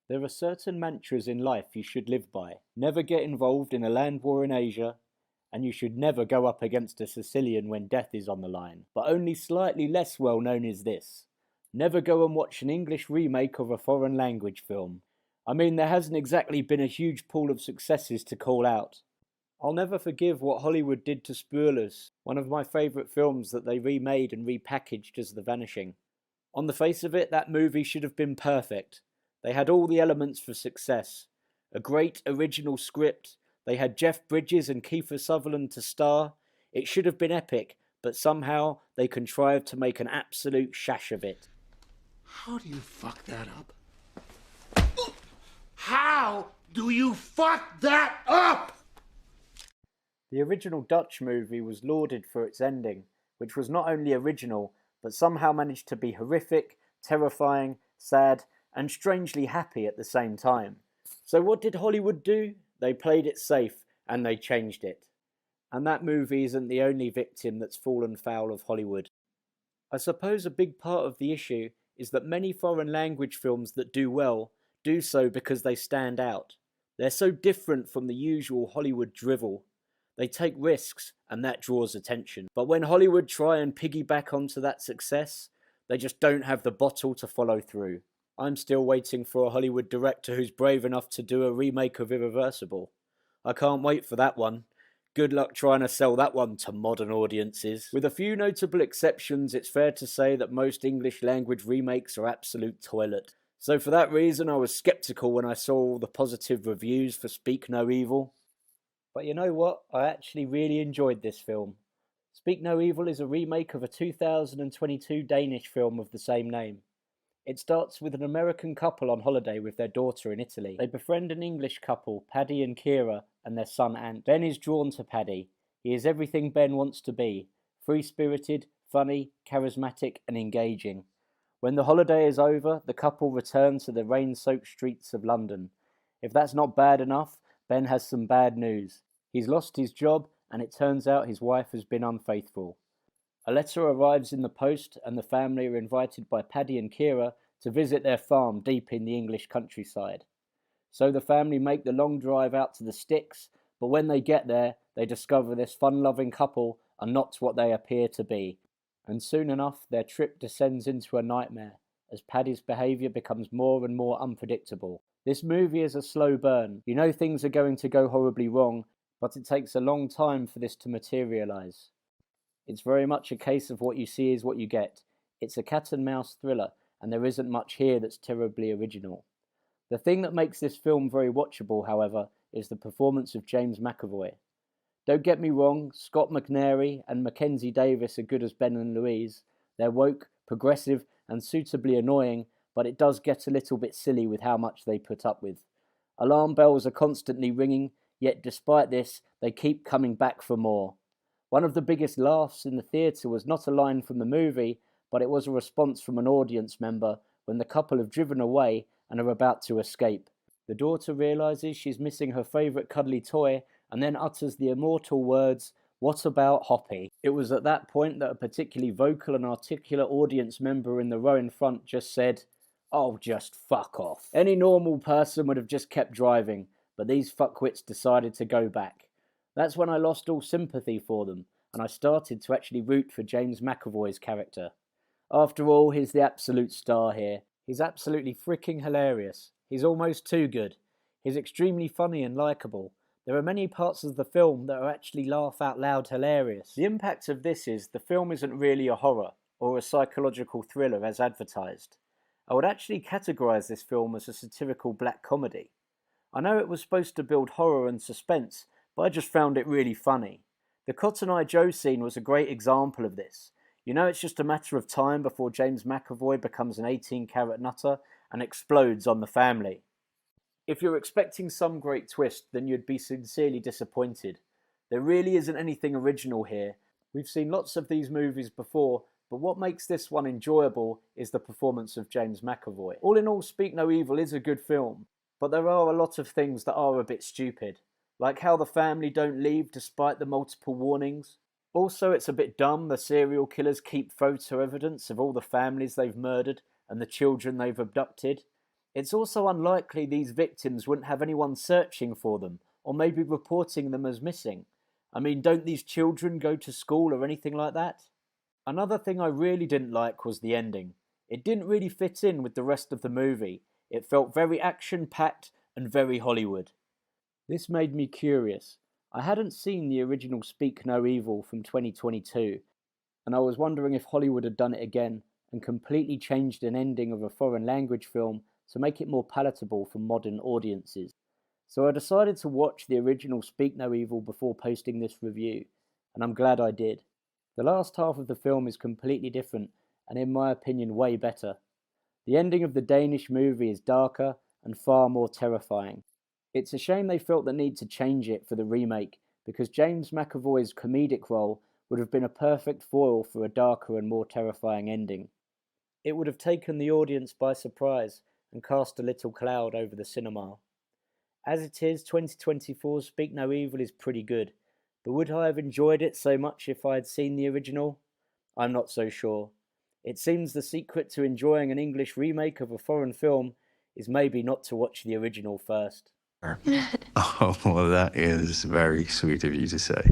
There are certain mantras in life you should live by. Never get involved in a land war in Asia, and you should never go up against a Sicilian when death is on the line. But only slightly less well known is this. Never go and watch an English remake of a foreign language film. I mean, there hasn't exactly been a huge pool of successes to call out. I'll never forgive what Hollywood did to Spoilers, one of my favourite films that they remade and repackaged as The Vanishing. On the face of it, that movie should have been perfect. They had all the elements for success. A great original script. They had Jeff Bridges and Kiefer Sutherland to star. It should have been epic, but somehow they contrived to make an absolute shash of it. How do you fuck that up? How do you fuck that up? The original Dutch movie was lauded for its ending, which was not only original, but somehow managed to be horrific, terrifying, sad, and strangely happy at the same time. So what did Hollywood do? They played it safe, and they changed it. And that movie isn't the only victim that's fallen foul of Hollywood. I suppose a big part of the issue is that many foreign language films that do well do so because they stand out. They're so different from the usual Hollywood drivel. They take risks, and that draws attention. But when Hollywood try and piggyback onto that success, they just don't have the bottle to follow through. I'm still waiting for a Hollywood director who's brave enough to do a remake of Irreversible. I can't wait for that one. Good luck trying to sell that one to modern audiences. With a few notable exceptions, it's fair to say that most English language remakes are absolute toilet. So for that reason, I was sceptical when I saw all the positive reviews for Speak No Evil. But you know what? I actually really enjoyed this film. Speak No Evil is a remake of a 2022 Danish film of the same name. It starts with an American couple on holiday with their daughter in Italy. They befriend an English couple, Paddy and Kira, and their son Ant. Ben is drawn to Paddy. He is everything Ben wants to be. Free-spirited, funny, charismatic, and engaging. When the holiday is over, the couple return to the rain-soaked streets of London. If that's not bad enough, Ben has some bad news. He's lost his job, and it turns out his wife has been unfaithful. A letter arrives in the post, and the family are invited by Paddy and Kira to visit their farm deep in the English countryside. So the family make the long drive out to the sticks, but when they get there, they discover this fun-loving couple are not what they appear to be. And soon enough, their trip descends into a nightmare, as Paddy's behaviour becomes more and more unpredictable. This movie is a slow burn. You know things are going to go horribly wrong, but it takes a long time for this to materialise. It's very much a case of what you see is what you get. It's a cat and mouse thriller, and there isn't much here that's terribly original. The thing that makes this film very watchable, however, is the performance of James McAvoy. Don't get me wrong, Scott McNairy and Mackenzie Davis are good as Ben and Louise. They're woke, progressive, and suitably annoying, but it does get a little bit silly with how much they put up with. Alarm bells are constantly ringing, yet despite this, they keep coming back for more. One of the biggest laughs in the theatre was not a line from the movie, but it was a response from an audience member when the couple have driven away and are about to escape. The daughter realises she's missing her favourite cuddly toy and then utters the immortal words, "What about Hoppy?" It was at that point that a particularly vocal and articulate audience member in the row in front just said, "Oh, just fuck off." Any normal person would have just kept driving, but these fuckwits decided to go back. That's when I lost all sympathy for them, and I started to actually root for James McAvoy's character. After all, he's the absolute star here. He's absolutely freaking hilarious. He's almost too good. He's extremely funny and likeable. There are many parts of the film that are actually laugh out loud hilarious. The impact of this is the film isn't really a horror or a psychological thriller as advertised. I would actually categorise this film as a satirical black comedy. I know it was supposed to build horror and suspense, but I just found it really funny. The Cotton Eye Joe scene was a great example of this. You know it's just a matter of time before James McAvoy becomes an 18-carat nutter and explodes on the family. If you're expecting some great twist, then you'd be sincerely disappointed. There really isn't anything original here. We've seen lots of these movies before, but what makes this one enjoyable is the performance of James McAvoy. All in all, Speak No Evil is a good film, but there are a lot of things that are a bit stupid, like how the family don't leave despite the multiple warnings. Also, it's a bit dumb the serial killers keep photo evidence of all the families they've murdered and the children they've abducted. It's also unlikely these victims wouldn't have anyone searching for them, or maybe reporting them as missing. I mean, don't these children go to school or anything like that? Another thing I really didn't like was the ending. It didn't really fit in with the rest of the movie. It felt very action-packed and very Hollywood. This made me curious. I hadn't seen the original Speak No Evil from 2022, and I was wondering if Hollywood had done it again and completely changed an ending of a foreign language film to make it more palatable for modern audiences. So I decided to watch the original Speak No Evil before posting this review, and I'm glad I did. The last half of the film is completely different, and in my opinion way better. The ending of the Danish movie is darker and far more terrifying. It's a shame they felt the need to change it for the remake, because James McAvoy's comedic role would have been a perfect foil for a darker and more terrifying ending. It would have taken the audience by surprise and cast a little cloud over the cinema. As it is, 2024's Speak No Evil is pretty good, but would I have enjoyed it so much if I had seen the original? I'm not so sure. It seems the secret to enjoying an English remake of a foreign film is maybe not to watch the original first. Oh, well, that is very sweet of you to say.